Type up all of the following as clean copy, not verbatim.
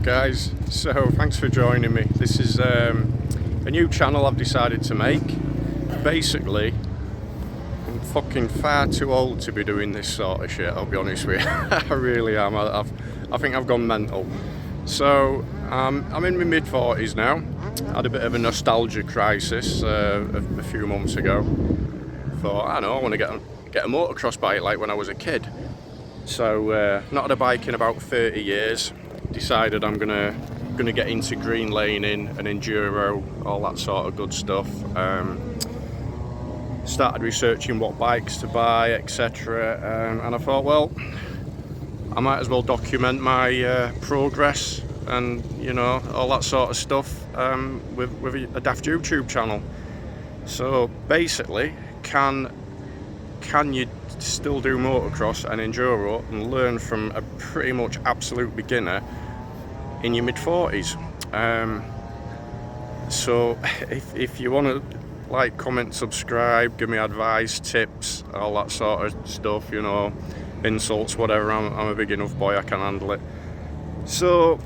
guys, so thanks for joining me. This is a new channel I've decided to make. Basically, I'm fucking far too old to be doing this sort of shit, I'll be honest with you. I really am. I think I've gone mental. So I'm in my mid-40s now. I had a bit of a nostalgia crisis a few months ago. Thought, I know, I want to get a motocross bike like when I was a kid. So not had a bike in about 30 years. Decided I'm gonna get into green laning and enduro, all that sort of good stuff. Started researching what bikes to buy, etc. And I thought, well, I might as well document my progress and, you know, all that sort of stuff with a daft YouTube channel. So basically, can you still do motocross and enduro and learn from a pretty much absolute beginner in your mid-40s? So if you want to like, comment, subscribe, give me advice, tips, all that sort of stuff, you know, insults, whatever, I'm a big enough boy, I can handle it. So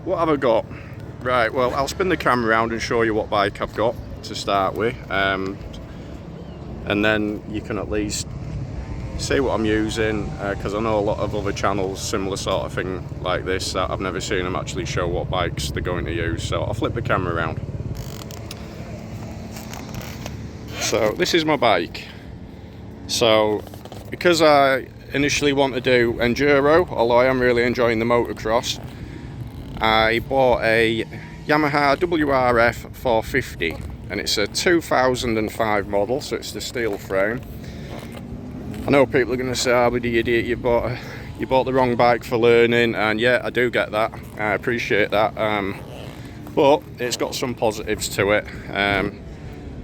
what have I got? Right, well, I'll spin the camera around and show you what bike I've got to start with, and then you can at least see what I'm using, because I know a lot of other channels similar sort of thing like this that I've never seen them actually show what bikes they're going to use. So I'll flip the camera around. So this is my bike. So because I initially want to do enduro, although I am really enjoying the motocross, I bought a Yamaha WR450, and it's a 2005 model, so it's the steel frame. I know people are going to say, "Ah, but the idiot, you bought the wrong bike for learning," and yeah, I do get that. I appreciate that, but it's got some positives to it.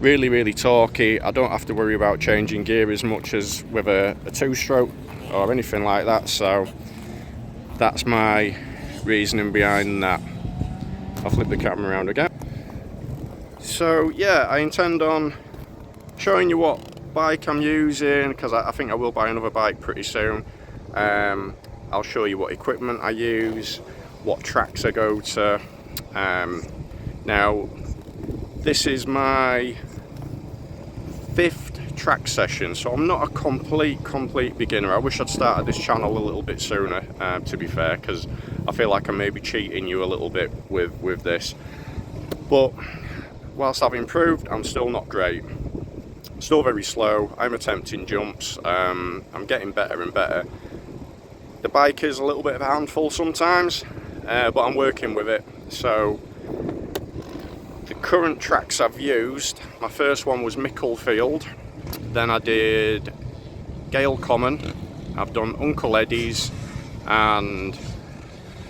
Really torquey. I don't have to worry about changing gear as much as with a two-stroke or anything like that. So that's my reasoning behind that. I'll flip the camera around again. So yeah, I intend on showing you what bike I'm using, because I think I will buy another bike pretty soon. I'll show you what equipment I use, what tracks I go to. Now this is my 5th track session, so I'm not a complete beginner. I wish I'd started this channel a little bit sooner, to be fair, because I feel like I may be cheating you a little bit with this. But whilst I've improved, I'm still not great. Still very slow. I'm attempting jumps. I'm getting better and better. The bike is a little bit of a handful sometimes, but I'm working with it. So the current tracks I've used, my first one was Micklefield, then I did Gale Common, I've done Uncle Eddie's and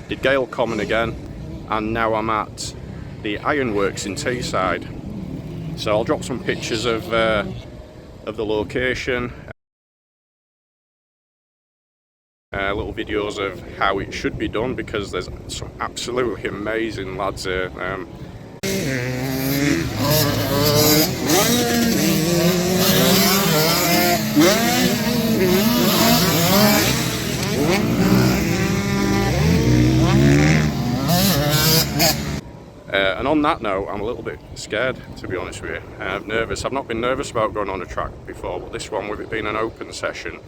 did Gale Common again, and now I'm at the Ironworks in Teesside. So I'll drop some pictures of the location, little videos of how it should be done, because there's some absolutely amazing lads here. And on that note, I'm a little bit scared, to be honest with you. I'm nervous. I've not been nervous about going on a track before, but this one, with it being an open session,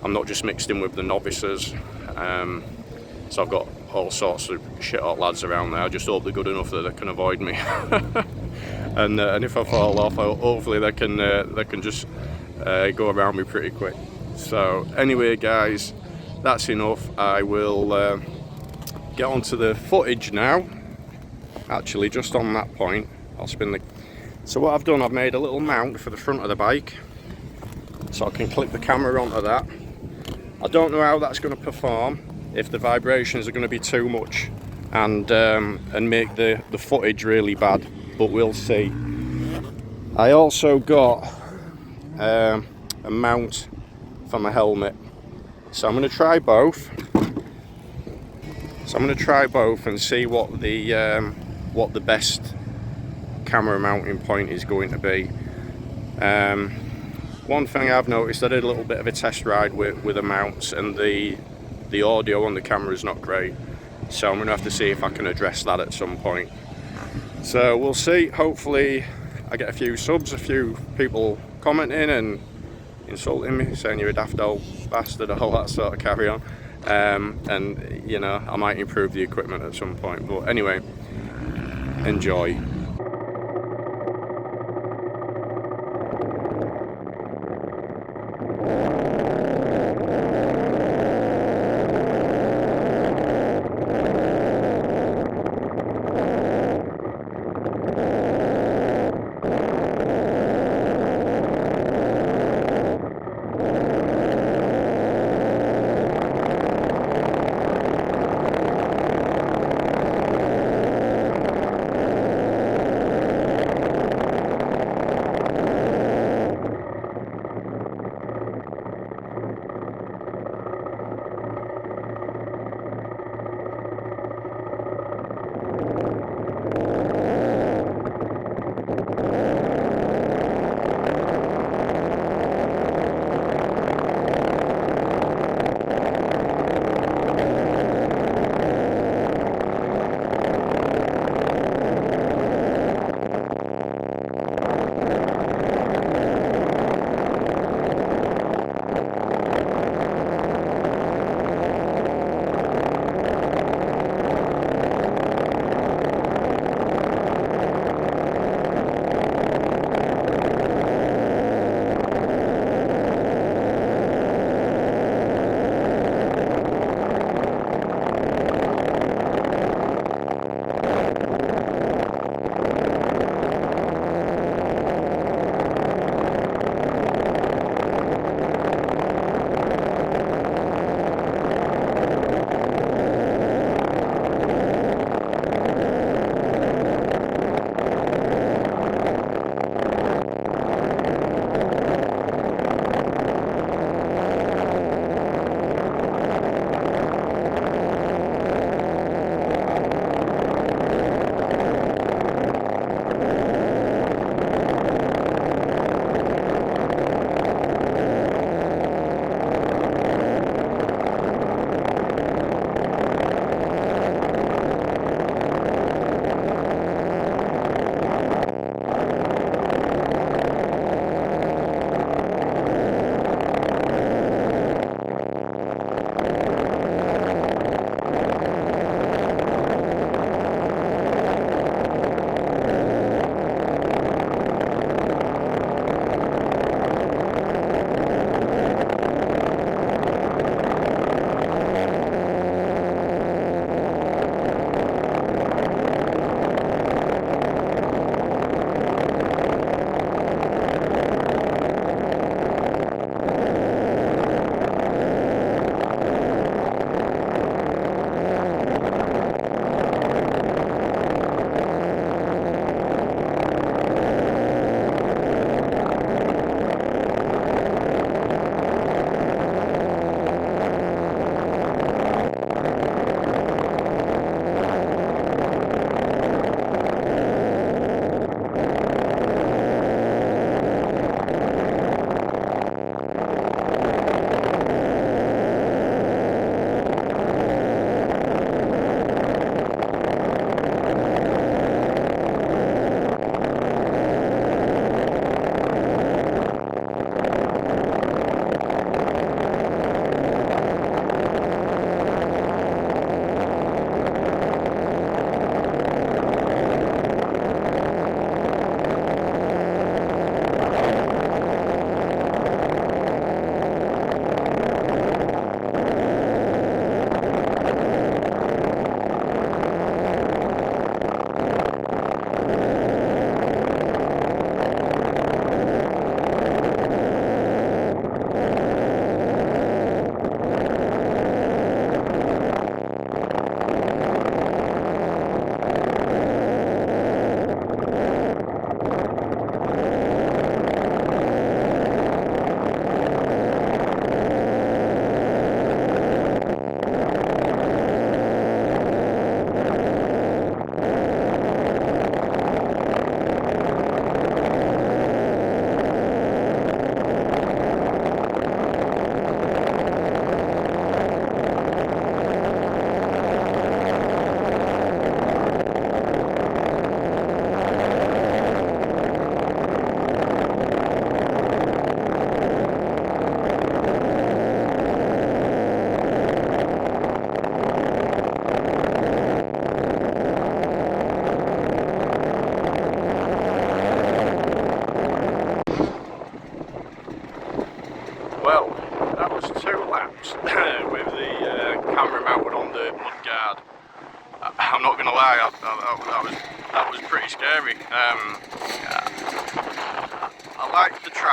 I'm not just mixed in with the novices. So I've got all sorts of shit hot lads around there. I just hope they're good enough that they can avoid me. and if I fall off, hopefully they can just go around me pretty quick. So anyway, guys, that's enough. I will get onto the footage now. Actually, just on that point, I'll spin the... So what I've done, I've made a little mount for the front of the bike, so I can clip the camera onto that. I don't know how that's going to perform, if the vibrations are going to be too much and make the footage really bad, but we'll see. I also got a mount for my helmet, so I'm going to try both. And see what the best camera mounting point is going to be. One thing I've noticed, I did a little bit of a test ride with the mounts, and the audio on the camera is not great. So I'm going to have to see if I can address that at some point. So we'll see. Hopefully I get a few subs, a few people commenting and insulting me, saying you're a daft old bastard, all that sort of carry on. And you know, I might improve the equipment at some point. But anyway, enjoy.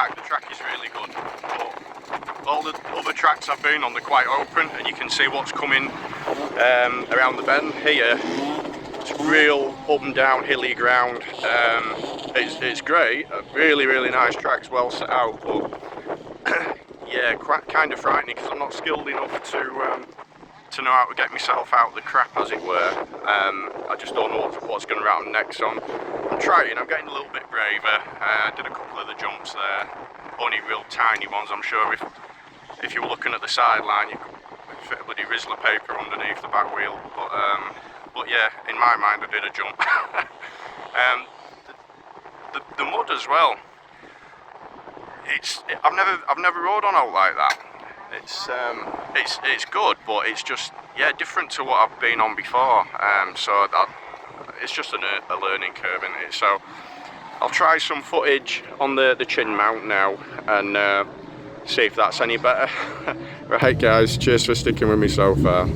track. The track is really good, but all the other tracks I've been on, they're quite open, and you can see what's coming around the bend here. It's real up and down hilly ground. It's great, really nice tracks, well set out, but yeah, kind of frightening because I'm not skilled enough to know how to get myself out of the crap, as it were. I just don't know what's going to happen next. So I'm trying. I'm getting a little bit braver. I did a couple of the jumps there, only real tiny ones. I'm sure if you were looking at the sideline, you could fit a bloody Rizzler paper underneath the back wheel. But yeah, in my mind, I did a jump. The mud as well. I've never rode on out like that. It's good, but it's just, yeah, different to what I've been on before. So it's just a learning curve, isn't it? So I'll try some footage on the chin mount now and see if that's any better. Right, guys, cheers for sticking with me so far.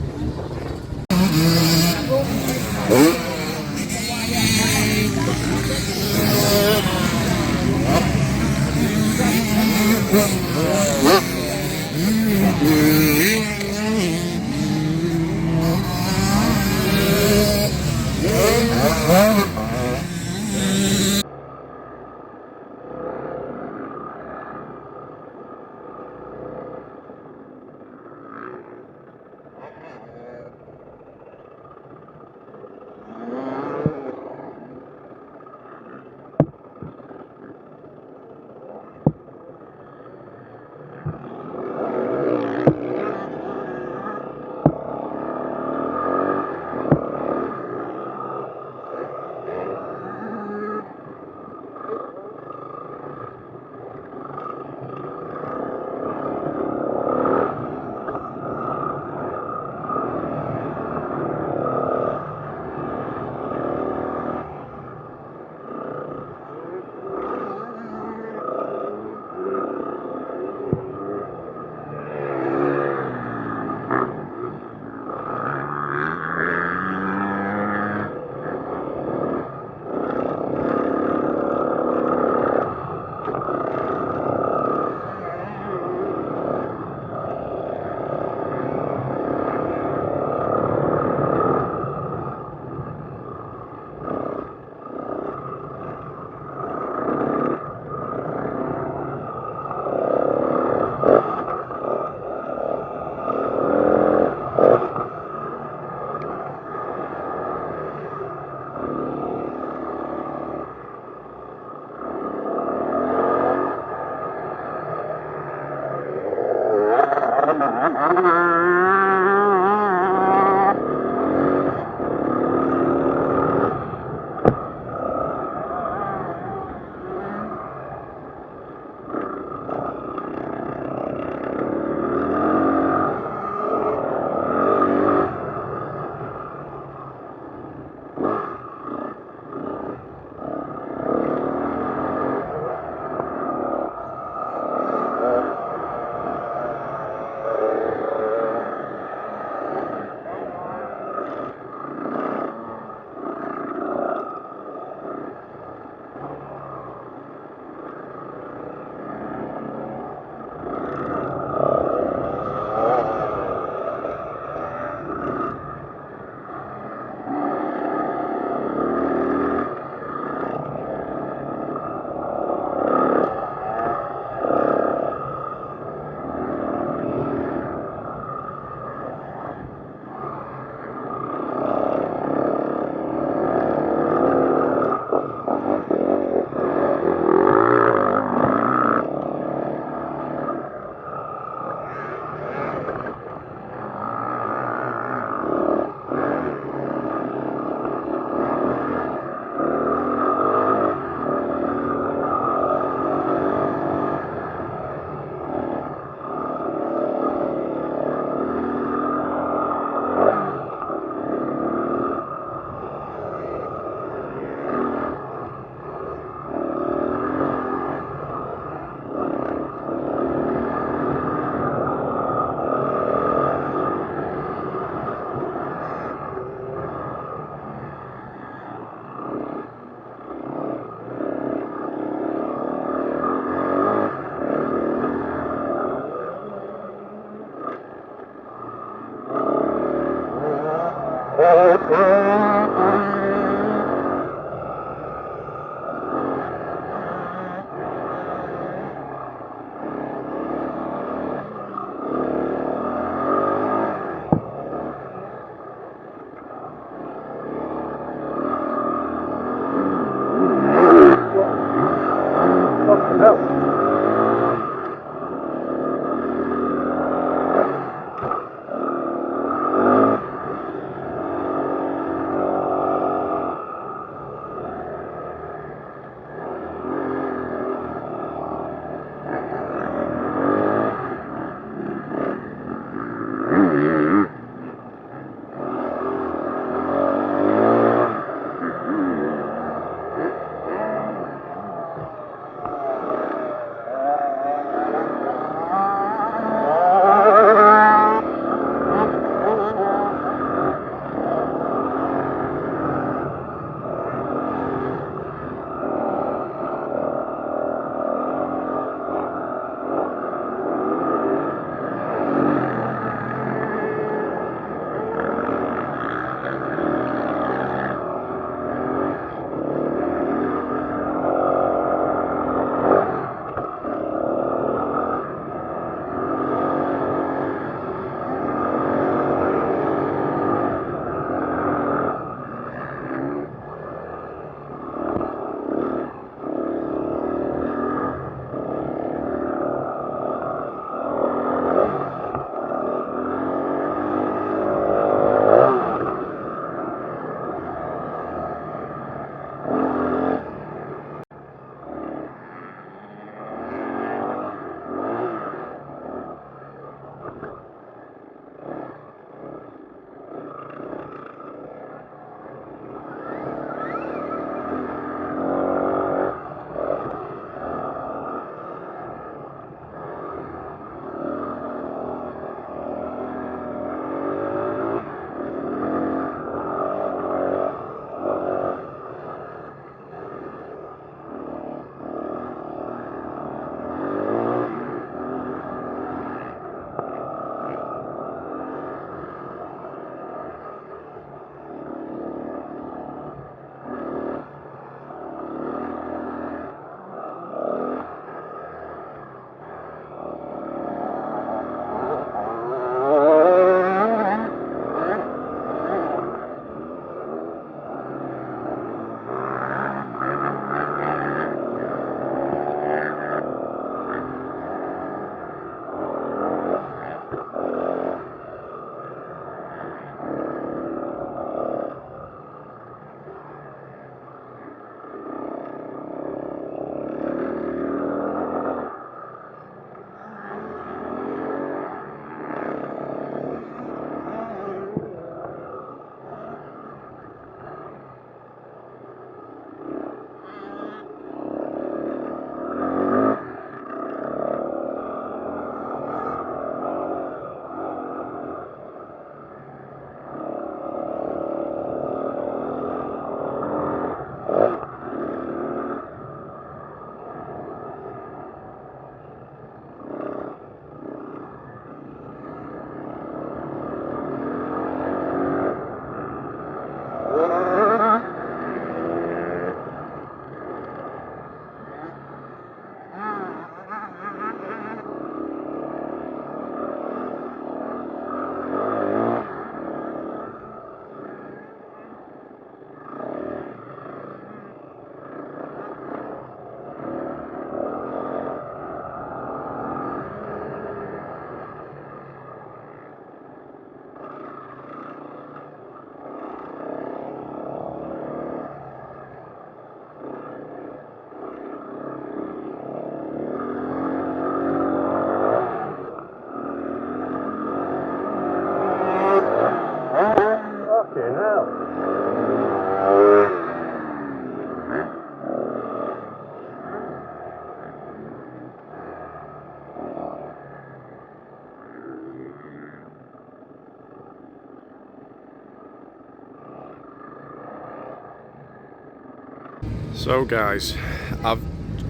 So guys, I've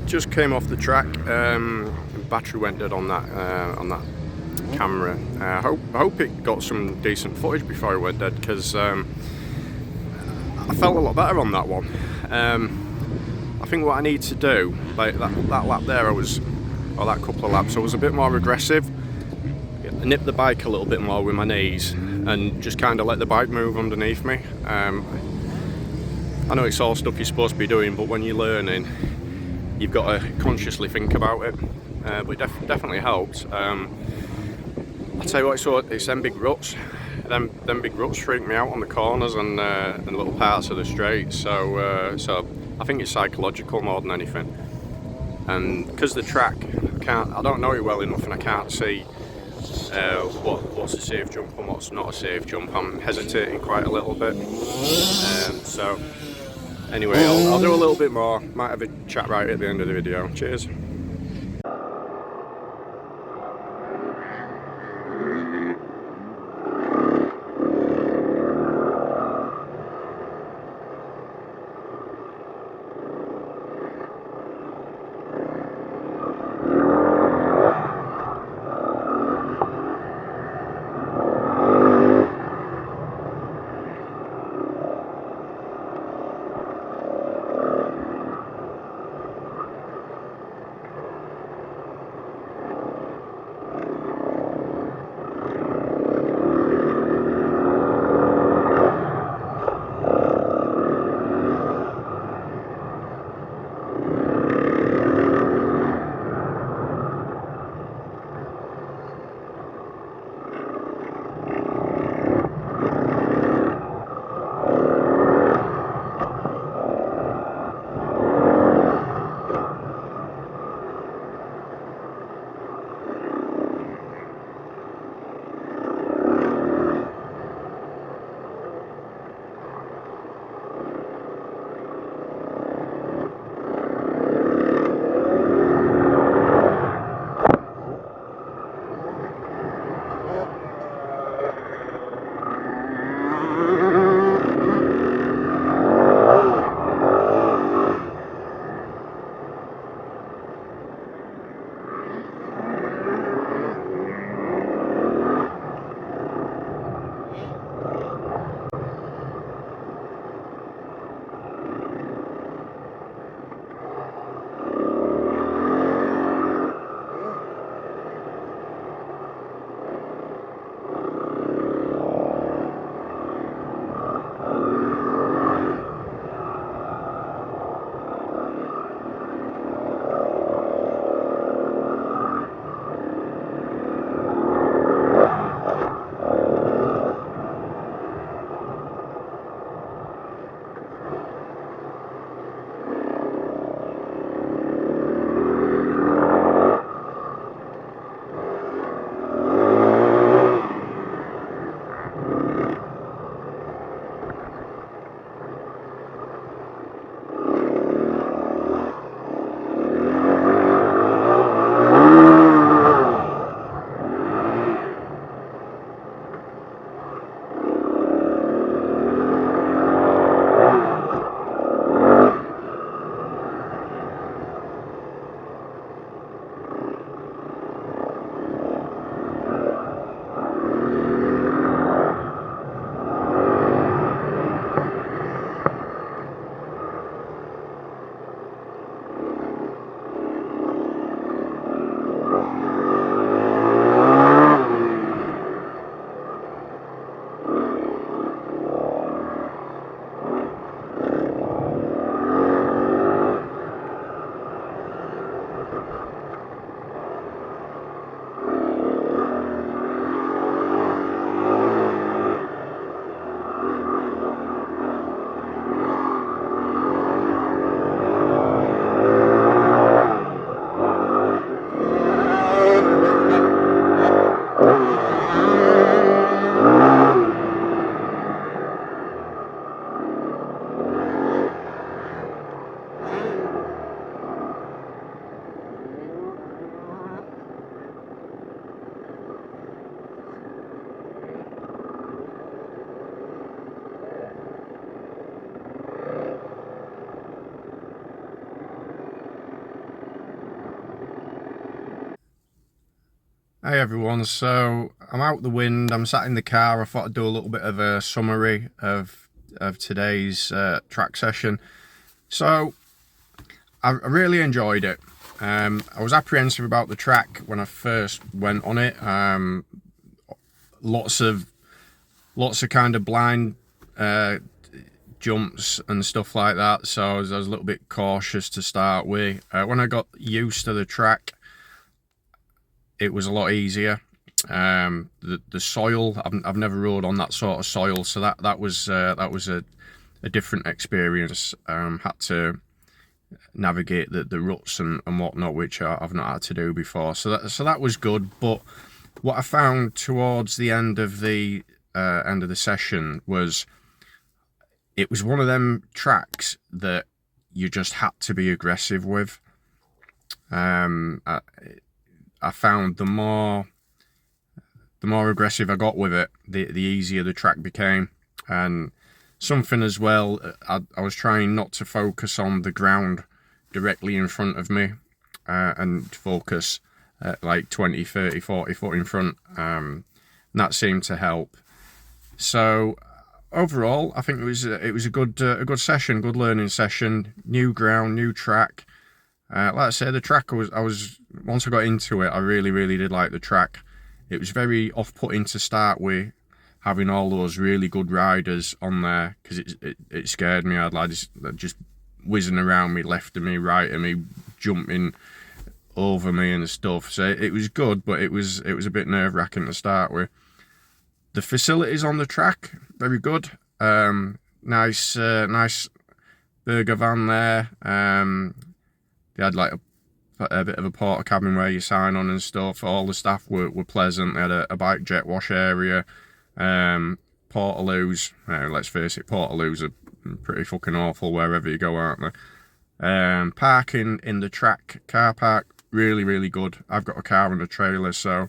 just came off the track. Battery went dead on that camera. I hope it got some decent footage before it went dead, because I felt a lot better on that one. I think what I need to do, like that lap there, or that couple of laps, I was a bit more aggressive. Nip the bike a little bit more with my knees and just kind of let the bike move underneath me. I know it's all stuff you're supposed to be doing, but when you're learning, you've got to consciously think about it. But it definitely helped. I'll tell you what, it's them big ruts. Them big ruts freak me out on the corners and little parts of the straight. So I think it's psychological more than anything. And because the track, I don't know it well enough, and I can't see what's a safe jump and what's not a safe jump. I'm hesitating quite a little bit. So anyway, I'll do a little bit more. Might have a chat right at the end of the video. Cheers. Hey everyone, so I'm out the wind, I'm sat in the car. I thought I'd do a little bit of a summary of today's track session. So I really enjoyed it. I was apprehensive about the track when I first went on it. Lots of kind of blind jumps and stuff like that, so I was a little bit cautious to start with. When I got used to the track, it was a lot easier. The soil, I've never rode on that sort of soil, so that was a different experience. Had to navigate the ruts and whatnot, which I've not had to do before, so that was good. But what I found towards the end of the session was, it was one of them tracks that you just had to be aggressive with. I found the more aggressive I got with it, the easier the track became. And something as well, I was trying not to focus on the ground directly in front of me, and focus like 20, 30, 40 foot in front. And that seemed to help. So overall, I think it was a good session, good learning session. New ground, new track. Like I say, the track I was once I got into it, I really did like the track. It was very off-putting to start with, having all those really good riders on there, because it scared me. I had lads just whizzing around me, left of me, right of me, jumping over me and stuff. So it was good, but it was a bit nerve-wracking to start with. The facilities on the track, very good. Nice burger van there. They had like a bit of a porta cabin where you sign on and stuff. All the staff were pleasant. They had a bike jet wash area. Portaloos, let's face it, Portaloos are pretty fucking awful wherever you go, aren't they? Parking in the track car park, really good. I've got a car and a trailer, so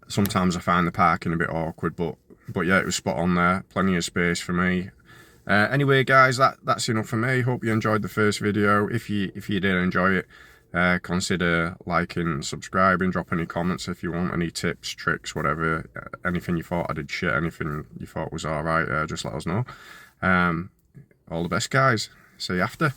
sometimes I find the parking a bit awkward, but yeah, it was spot on there. Plenty of space for me. Anyway guys, that's enough for me. Hope you enjoyed the first video. If you did enjoy it, consider liking, subscribing, drop any comments if you want, any tips, tricks, whatever, anything you thought I did shit, anything you thought was alright, just let us know. All the best guys, see you after.